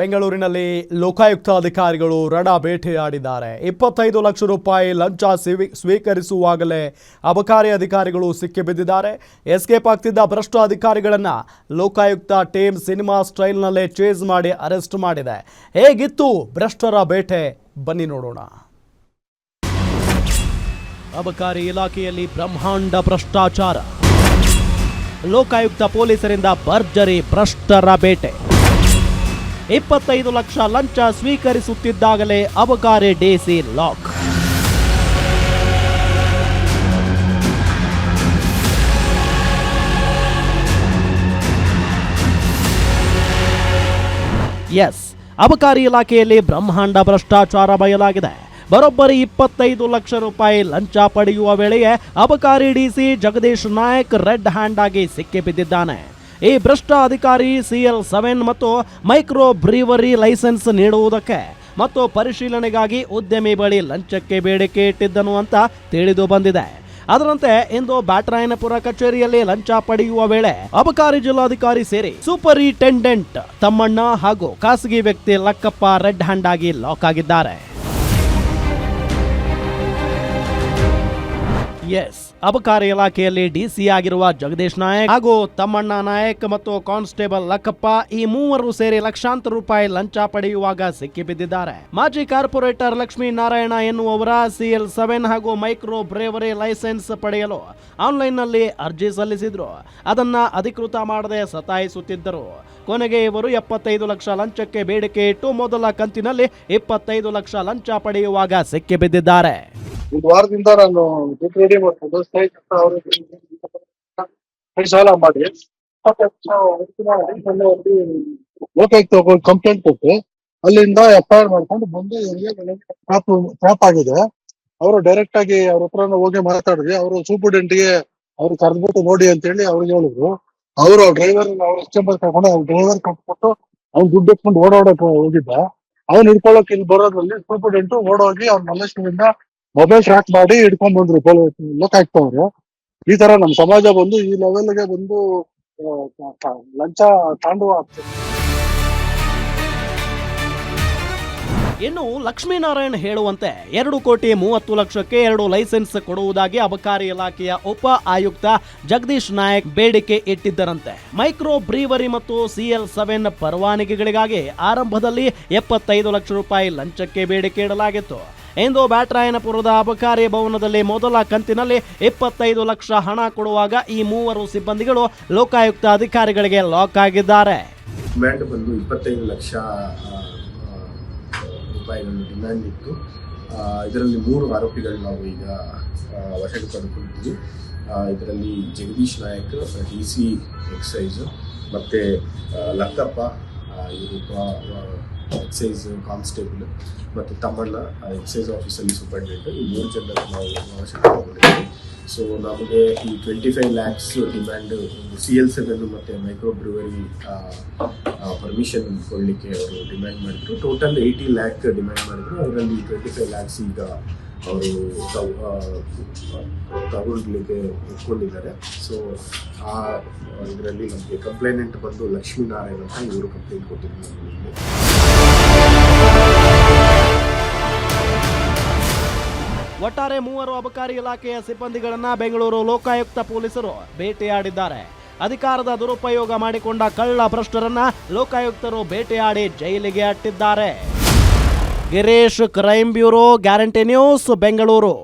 ಬೆಂಗಳೂರಿನಲ್ಲಿ ಲೋಕಾಯುಕ್ತ ಅಧಿಕಾರಿಗಳು ರಣ ಬೇಟೆಯಾಡಿದ್ದಾರೆ. 25 ಲಕ್ಷ ರೂಪಾಯಿ ಲಂಚ ಸ್ವೀಕರಿಸುವಾಗಲೇ ಅಬಕಾರಿ ಅಧಿಕಾರಿಗಳು ಸಿಕ್ಕಿಬಿದ್ದಿದ್ದಾರೆ. ಎಸ್ಕೇಪ್ ಆಗ್ತಿದ್ದ ಭ್ರಷ್ಟ ಅಧಿಕಾರಿಗಳನ್ನು ಲೋಕಾಯುಕ್ತ ಟೀಮ್ ಸಿನಿಮಾ ಸ್ಟೈಲ್ನಲ್ಲೇ ಚೇಸ್ ಮಾಡಿ ಅರೆಸ್ಟ್ ಮಾಡಿದೆ. ಹೇಗಿತ್ತು ಭ್ರಷ್ಟರ ಬೇಟೆ, ಬನ್ನಿ ನೋಡೋಣ. ಅಬಕಾರಿ ಇಲಾಖೆಯಲ್ಲಿ ಬ್ರಹ್ಮಾಂಡ ಭ್ರಷ್ಟಾಚಾರ. ಲೋಕಾಯುಕ್ತ ಪೊಲೀಸರಿಂದ ಭರ್ಜರಿ ಭ್ರಷ್ಟರ ಬೇಟೆ. 25 ಲಕ್ಷ ಲಂಚ ಸ್ವೀಕರಿಸುತ್ತಿದ್ದಾಗಲೇ ಅಬಕಾರಿ ಡಿಸಿ ಲಾಕ್. ಎಸ್, ಅಬಕಾರಿ ಇಲಾಖೆಯಲ್ಲಿ ಬ್ರಹ್ಮಾಂಡ ಭ್ರಷ್ಟಾಚಾರ ಬಯಲಾಗಿದೆ. ಬರೋಬ್ಬರಿ 25 ಲಕ್ಷ ರೂಪಾಯಿ ಲಂಚ ಪಡೆಯುವ ವೇಳೆಯೇ ಅಬಕಾರಿ DC Jagadish Nayak red hand ಆಗಿ ಸಿಕ್ಕಿಬಿದ್ದಿದ್ದಾನೆ. ಈ ಭ್ರಷ್ಟ ಅಧಿಕಾರಿ CL7 ಮತ್ತು ಮೈಕ್ರೋ ಬ್ರೀವರಿ ಲೈಸೆನ್ಸ್ ನೀಡುವುದಕ್ಕೆ ಮತ್ತು ಪರಿಶೀಲನೆಗಾಗಿ ಉದ್ಯಮಿ ಬಳಿ ಲಂಚಕ್ಕೆ ಬೇಡಿಕೆ ಇಟ್ಟಿದ್ದನು ಅಂತ ತಿಳಿದು ಬಂದಿದೆ. ಅದರಂತೆ ಇಂದು ಬ್ಯಾಟರಾಯನಪುರ ಕಚೇರಿಯಲ್ಲಿ ಲಂಚ ಪಡೆಯುವ ವೇಳೆ ಅಬಕಾರಿ ಜಿಲ್ಲಾಧಿಕಾರಿ ಸೇರಿ ಸೂಪರಿಂಟೆಂಡೆಂಟ್ ತಮ್ಮಣ್ಣ ಹಾಗೂ ಖಾಸಗಿ ವ್ಯಕ್ತಿ ಲಕ್ಕಪ್ಪ ರೆಡ್ ಹ್ಯಾಂಡ್ ಆಗಿ ಲಾಕ್ ಆಗಿದ್ದಾರೆ. ಎಸ್, ಅಬಕಾರಿ ಇಲಾಖೆಯಲ್ಲಿ ಡಿಸಿ ಆಗಿರುವ ಜಗದೀಶ್ ನಾಯಕ್ ಹಾಗೂ ತಮ್ಮಣ್ಣ ನಾಯಕ್ ಮತ್ತು ಕಾನ್ಸ್ಟೇಬಲ್ ಲಕ್ಕಪ್ಪ ಈ ಮೂವರು ಸೇರಿ ಲಕ್ಷಾಂತರ ರೂಪಾಯಿ ಲಂಚ ಪಡೆಯುವಾಗ ಸಿಕ್ಕಿಬಿದ್ದಿದ್ದಾರೆ. ಮಾಜಿ ಕಾರ್ಪೊರೇಟರ್ ಲಕ್ಷ್ಮೀ ನಾರಾಯಣ ಎನ್ನುವವರ CL7 ಹಾಗೂ ಮೈಕ್ರೋ ಬ್ರೇವರಿ ಲೈಸೆನ್ಸ್ ಪಡೆಯಲು ಆನ್ಲೈನ್ನಲ್ಲಿ ಅರ್ಜಿ ಸಲ್ಲಿಸಿದ್ರು. ಅದನ್ನ ಅಧಿಕೃತ ಮಾಡದೆ ಸತಾಯಿಸುತ್ತಿದ್ದರು. ಕೊನೆಗೆ ಇವರು 75 ಲಕ್ಷ ಲಂಚಕ್ಕೆ ಬೇಡಿಕೆ ಇಟ್ಟು ಮೊದಲ ಕಂತಿನಲ್ಲಿ 25 ಲಕ್ಷ ಲಂಚ ಪಡೆಯುವಾಗ ಸಿಕ್ಕಿಬಿದ್ದಿದ್ದಾರೆ. ಒಂದು ವಾರದಿಂದ ನಾನು ರೆಡಿ ಮಾಡ್ಕೊಂಡು ಸಾಲ ಮಾಡಿ ಲೋಕಾಯುಕ್ತ ಕಂಪ್ಲೇಂಟ್ ಕೊಟ್ಟು ಅಲ್ಲಿಂದ FIR ಮಾಡ್ಕೊಂಡು ಬಂದು ಟ್ರಾಪ್ ಆಗಿದೆ. ಅವರು ಡೈರೆಕ್ಟ್ ಆಗಿ ಅವ್ರ ಹತ್ರ ಹೋಗಿ ಮಾತಾಡಿದ್ವಿ. ಅವರು ಸೂಪರ್ಡೆಂಟ್ಗೆ ಅವ್ರು ಕರೆದ್ಬಿಟ್ಟು ನೋಡಿ ಅಂತ ಹೇಳಿ ಅವ್ರಿಗೆ ಹೇಳಿದ್ರು. ಅವರು ಡ್ರೈವರ್ ಅವ್ರ ಚೇಂಬರ್ ಕರ್ಕೊಂಡು ಅವ್ರ ಡ್ರೈವರ್ ಕೊಟ್ಬಿಟ್ಟು ಅವ್ನು ದುಡ್ಡು ಎತ್ಕೊಂಡು ಓಡಾಡಕ್ ಹೋಗಿದ್ದ. ಅವ್ನು ಹಿಡ್ಕೊಳ್ಳೋಕೆ ಇಲ್ಲಿ ಬರೋದ್ರಲ್ಲಿ ಸೂಪರ್ಡೆಂಟ್ ಓಡೋಗಿ ಅವ್ರ ಮಲ್ಲೇಶ್ವರಿಂದ ಮೊಬೈಲ್ ಟ್ರ್ಯಾಕ್ ಮಾಡಿ ಹಿಡ್ಕೊಂಡ್ ಬಂದ್ರು ಲೋಕಾಯುಕ್ತವ್ರು. ಈ ತರ ನಮ್ ಸಮಾಜ ಬಂದು ಈ ಲೆವೆಲ್ಗೆ ಬಂದು ಲಂಚ ತಾಂಡವ ಆಗ್ತದೆ. ಇನ್ನು ಲಕ್ಷ್ಮೀನಾರಾಯಣ್ ಹೇಳುವಂತೆ 2,30,00,000ಕ್ಕೆ 2 ಲೈಸೆನ್ಸ್ ಕೊಡುವುದಾಗಿ ಅಬಕಾರಿ ಇಲಾಖೆಯ ಉಪ ಆಯುಕ್ತ ಜಗದೀಶ್ ನಾಯಕ್ ಬೇಡಿಕೆ ಇಟ್ಟಿದ್ದರಂತೆ. ಮೈಕ್ರೋ ಬ್ರೀವರಿ ಮತ್ತು CL7 ಪರವಾನಗಿಗಳಿಗಾಗಿ ಆರಂಭದಲ್ಲಿ 75 ಲಕ್ಷ ರೂಪಾಯಿ ಲಂಚಕ್ಕೆ ಬೇಡಿಕೆ ಇಡಲಾಗಿತ್ತು. ಇಂದು ಬ್ಯಾಟರಾಯನಪುರದ ಅಬಕಾರಿ ಭವನದಲ್ಲಿ ಮೊದಲ ಕಂತಿನಲ್ಲಿ 25 ಲಕ್ಷ ಹಣ ಕೊಡುವಾಗ ಈ ಮೂವರು ಸಿಬ್ಬಂದಿಗಳು ಲೋಕಾಯುಕ್ತ ಅಧಿಕಾರಿಗಳಿಗೆ ಲಾಕ್ ಆಗಿದ್ದಾರೆ. ಡಿಮ್ಯಾಂಡ್ ಬಂದು 25 ಲಕ್ಷ ರೂಪಾಯಿಗಳ ಡಿಮ್ಯಾಂಡ್ ಇತ್ತು. ಇದರಲ್ಲಿ 3 ಆರೋಪಿಗಳು ನಾವು ಈಗ ವಶಕ್ಕೆ ಪಡೆದುಕೊಂಡಿದ್ದೀವಿ. ಇದರಲ್ಲಿ ಜಗದೀಶ್ ನಾಯಕ್ DC ಎಕ್ಸೈಸ್ ಮತ್ತು ಲಕ್ಕಪ್ಪ ಇವರು ಎಕ್ಸೈಸ್ ಕಾನ್ಸ್ಟೇಬಲ್ ಮತ್ತು ತಮ್ಮಣ್ಣ ಎಕ್ಸೈಸ್ ಆಫೀಸಲ್ಲಿ ಸೂಪರಿಂಟೆಂಡೆಂಟ್. ಈ 3 ಜನರು ನಾವು ವಶಕ್ಕೆ ತಗೊಂಡಿದ್ದೀವಿ. ಸೊ ನಮಗೆ ಈ 25 ಲ್ಯಾಕ್ಸ್ ಡಿಮ್ಯಾಂಡ್ CL7 ಮತ್ತು ಮೈಕ್ರೋ ಬ್ರೂವರಿ ಪರ್ಮಿಷನ್ ಕೊಡಲಿಕ್ಕೆ ಅವರು ಡಿಮ್ಯಾಂಡ್ ಮಾಡಿದ್ರು. ಟೋಟಲ್ 80 ಲ್ಯಾಕ್ ಡಿಮ್ಯಾಂಡ್ ಮಾಡಿದ್ರು. ಅದರಲ್ಲಿ 25 ಲ್ಯಾಕ್ಸ್ ಈಗ ಅವರು ತಗೊಳ್ಲಿಕ್ಕೆ ಒಪ್ಕೊಂಡಿದ್ದಾರೆ. ಸೊ ಆ ಇದರಲ್ಲಿ ನಮಗೆ ಕಂಪ್ಲೇನೆಂಟ್ ಬಂದು ಲಕ್ಷ್ಮೀನಾರಾಯಣ್ ಅಂತ ಇವರು ಕಂಪ್ಲೇಂಟ್ ಕೊಟ್ಟಿದ್ರು. ಒಟ್ಟಾರೆ 3 ಅಬಕಾರಿ ಇಲಾಖೆಯ ಸಿಬ್ಬಂದಿಗಳನ್ನ ಬೆಂಗಳೂರು ಲೋಕಾಯುಕ್ತ ಪೊಲೀಸರು ಬೇಟೆಯಾಡಿದ್ದಾರೆ. ಅಧಿಕಾರದ ದುರುಪಯೋಗ ಮಾಡಿಕೊಂಡ ಕಳ್ಳ ಭ್ರಷ್ಟರನ್ನ ಲೋಕಾಯುಕ್ತರು ಬೇಟೆಯಾಡಿ ಜೈಲಿಗೆ ಅಟ್ಟಿದ್ದಾರೆ. Girish, crime bureau, guarantee news, Bengaluru.